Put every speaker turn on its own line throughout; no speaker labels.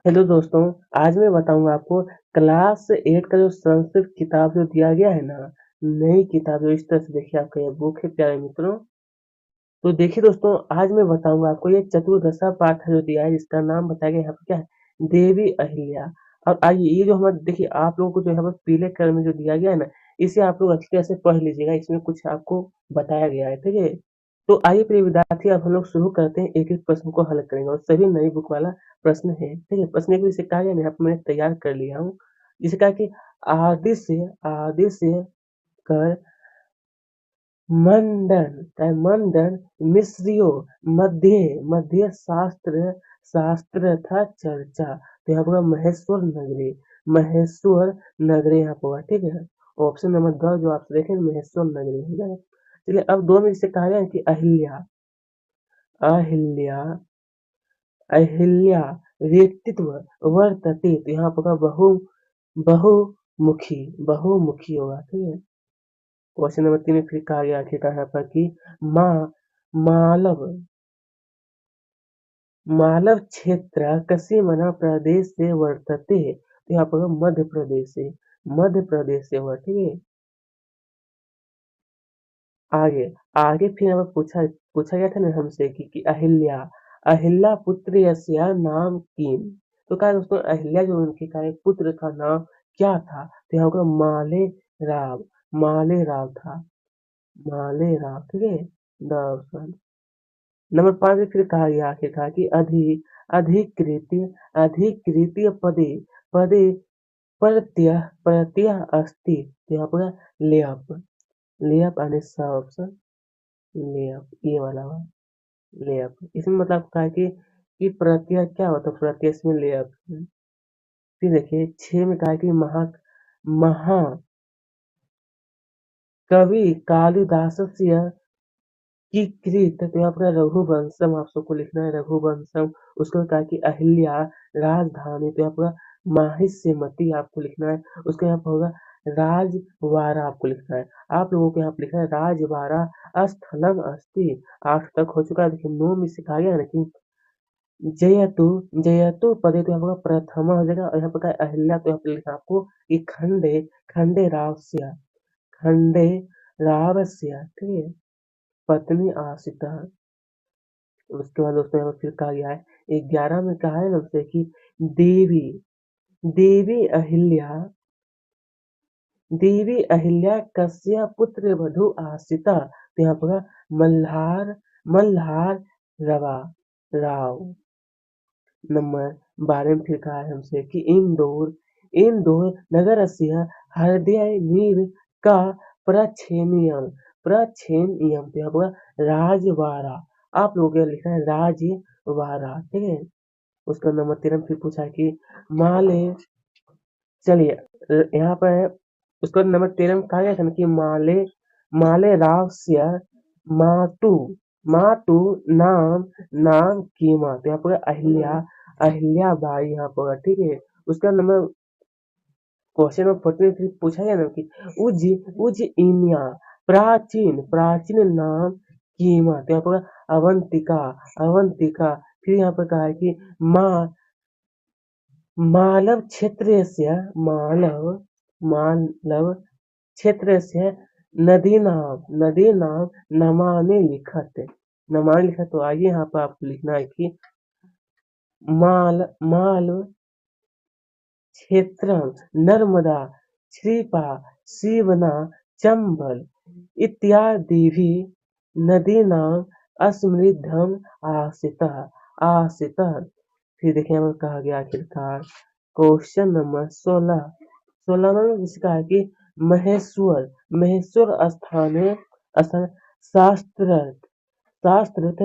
Hello दोस्तों, आज मैं बताऊंगा आपको क्लास 8 का जो संस्कृत किताब जो दिया गया है ना, नई किताब जो इस तरह से देखिए आपका ये बुक है प्यारे मित्रों। तो देखिए दोस्तों, आज मैं बताऊंगा आपको ये चतुर्दशा पाठ जो दिया है जिसका नाम बताया गया यहाँ पे क्या है, देवी अहिल्या। और आइए ये जो हमारे देखिए आप लोगों को जो यहाँ पर पीले कलर में जो दिया गया है ना, इसे आप लोग अच्छी तरह से पढ़ लीजिएगा, इसमें कुछ आपको बताया गया है, ठीक है। तो आइए प्रिय विद्यार्थी, अब हम लोग शुरू करते हैं, एक एक प्रश्न को हल करेंगे और सभी नई बुक वाला प्रश्न है, ठीक है। प्रश्न एक भी कहा गया यहाँ पर मैंने तैयार कर लिया हूँ, जिसे कहा कि आदि से कर मंडन मिस्रियों मध्य मध्य शास्त्र था चर्चा। तो यहाँ पर महेश्वर नगरी यहाँ पर होगा, ठीक है। ऑप्शन नंबर 10 जो आप देखें महेश्वर नगरी हो जाएगा। चलिए अब दो में जिसे कहा गया है कि अहिल्या अहिल्या व्यक्तित्व वर्तते। तो यहाँ पर बहुमुखी बहुमुखी होगा, ठीक है। क्वेश्चन नंबर 3 में फिर कहा गया आखिरकार यहाँ पर कि मा मालव मालव क्षेत्र कशीमना प्रदेश से वर्तते। तो यहाँ पर मध्य प्रदेश से हुआ, ठीक है। आगे आगे फिर यहाँ पर पूछा पूछा गया था ना हमसे कि अहिल्या पुत्र यस्य नाम किम। तो कहा दोस्तों अहिल्या जो उनके का एक पुत्र का नाम क्या था। तो यहाँ पर माले राव था, ठीक है। द ऑप्शन नंबर 5 में फिर कहा गया आखिरकार कि अधिकृत्य पदे पदे प्रत्यय अस्ति। तो यहाँ पर लेअप आने सा ऑप्शन लेअप ये वाला हुआ लेअप। इसमें मतलब कहा है कि प्रत्यय क्या होता है, प्रत्यय इसमें लेअप। फिर देखिए 6 में कहा है कि महाकवि कालिदासस्य की कृत। तो यहाँ पर रघुवंशम आप सबको लिखना है, रघुवंशम। उसके बाद कहा कि अहिल्या राजधानी। तो यहाँ पर माहिष्यमती आपको लिखना है। उसके यहाँ पर होगा राजवाड़ा आपको लिखना है। आप लोगों को यहाँ पर लिखना है राजवाड़ा स्थलम अस्ति। 8 तक हो चुका है। देखिए 9 में सिखाया गया है ना कि जयतु जयतु पदे। तो यहाँ पर प्रथमा हो जाएगा और यहाँ पर कहा है अहिल्या। तो यहाँ पर लिखना है आपको कि खंडे रावस्य, ठीक है, पत्नी आसिता। उसके बाद दोस्तों यहाँ पर फिर कहा गया है 11 में कहा है ना हमसे कि देवी देवी अहिल्या देवी अहिल्या कस्य पुत्र वधु आसिता। तो यहाँ पर मल्हार मल्हार रवा राव। नंबर 12 में फिर कहा है हमसे कि इंदौर नगरस्य हृदयनीव का प्रच्छेनियम। तो यहाँ पर राजवाड़ा आप लोगों को लिखना है राजवाड़ा, ठीक है। उसका नंबर 13 में फिर पूछा है कि माले चलिए यहाँ पर है। उसका नंबर 13 में कहा गया था ना कि माले रावस्य मातु मातु नाम नाम कीमा। तो यहाँ पर अहिल्या बाई यहाँ पर, ठीक है। उसका नंबर क्वेश्चन नंबर 14 फिर पूछा गया ना कि उज्जइनिया प्राचीन प्राचीन नाम कीमा। तो यहाँ पर अवंतिका। फिर यहाँ पर कहा है कि माँ मालव क्षेत्रस्य मालव क्षेत्रस्य नदीनां नमानि लिखत। तो आइए यहाँ पर आपको लिखना है कि माल क्षेत्रं नर्मदा क्षिप्रा शिवना चंबल इत्यादिभिः नदीनां समृद्धम् आसितः। फिर देखिए यहाँ पर कहा गया आखिरकार क्वेश्चन नंबर 16 में जिसका है कि महेश्वर स्थाने शास्त्रार्थ शास्त्रार्थ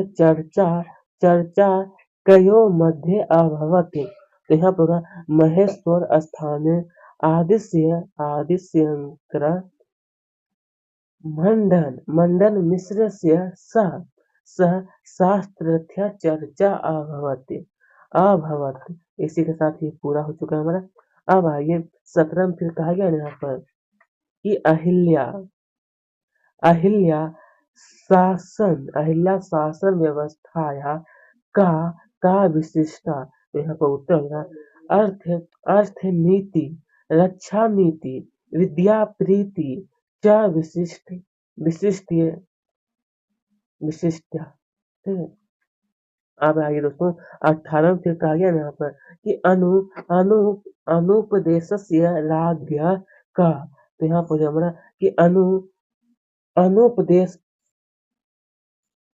चर्चा कयो मध्ये अभवत्। तो यहाँ पर होगा महेश्वर स्थाने आदिश्यंकर मंडन मिश्रस्य सह शास्त्रार्थ चर्चा अभवत्। इसी के साथ ही पूरा हो चुका है हमारा। अब आइए 17 में फिर कहा गया ना यहाँ पर कि अहिल्या शासन व्यवस्थाया का का विशिष्टता। तो यहाँ पर उत्तर होगा अर्थ अर्थनीति, रक्षा नीति, विद्या प्रीति, च विशिष्ट्य विशिष्टया। ठीक है। अब आगे दोस्तों 18 फिर कहा गया ना यहाँ पर कि अनु अनुपदेशस्य राज्ञ का, तो यहाँ पर जो हमारा कि अनुपदेश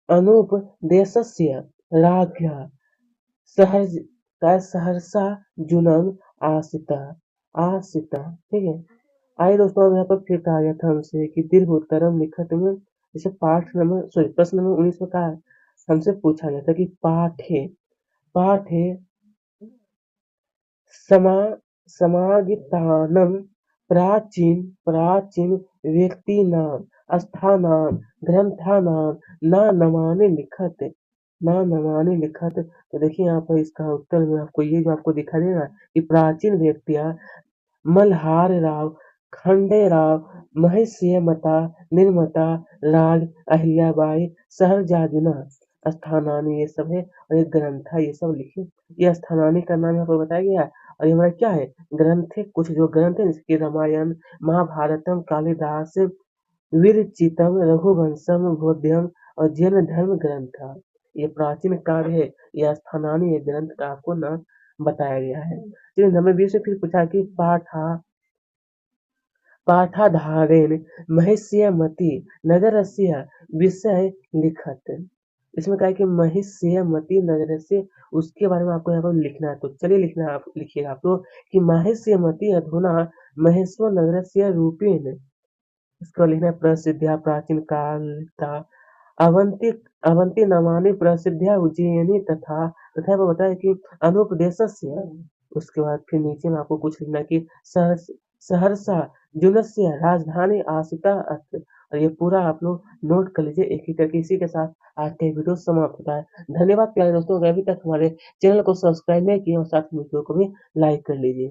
अनुपदेशस्य राज्ञ सहर्षा जुनम आसिता आसिता। ठीक है। आइए दोस्तों अब यहाँ पर फिर कहा गया था हमसे कि दीर्घ उत्तरम लिखत में, जैसे प्रश्न नंबर 19 में कहा हमसे पूछा गया था कि पाठे समा समागितानां प्राचीन व्यक्तीनां स्थानां ग्रंथानां नामानि लिखत। तो देखिए यहाँ पर इसका उत्तर में आपको ये जो आपको दिखाई देगा कि प्राचीन व्यक्तियाँ मल्हारराव, खंडेराव, महर्षिमता, निर्मता, राज अहिल्याबाई, सहरजाजुना, स्थानानी ये सब है और एक ग्रंथ है, ये सब लिखे। ये स्थानानी का नाम यहाँ पर बताया गया है और ये हमारा क्या है ग्रंथ है। कुछ जो ग्रंथ है जैसे कि रामायण, महाभारतम, कालिदास, विरचितम, रघुवंशम, बोध्यम और जैन धर्म ग्रंथ। ये प्राचीन काव्य है, यह स्थानानी ये ग्रंथ का आपको नाम बताया गया है। चलिए नंबर 20 से फिर पूछा कि पाठाधारेण महिष्यमति नगरस्य विषय लिखत। इसमें क्या है कि महिष्यमति नगर से उसके बारे में आपको यहाँ पर लिखना है। तो चलिए लिखना आप लिखिएगा आप लोग कि महिष्यमति अधुना महेश्वर नगरस्य रूपेण। इसको लिखना है प्रसिद्ध्या प्राचीन काल था अवंती अवंती नामानि प्रसिद्ध्या उज्जयिनी तथा तथा वो बताया कि अनुपदेशस्य। उसके बाद फिर नीचे में आपको कुछ लिखना है कि सहरसा जुनस्य राजधानी आसिता अस्त। और ये पूरा आप लोग नोट कर लीजिए एक एक करके। इसी के साथ आज का वीडियो समाप्त होता है। धन्यवाद प्यारे दोस्तों, अगर अभी तक हमारे चैनल को सब्सक्राइब नहीं किए और साथ में वीडियो को भी लाइक कर लीजिए।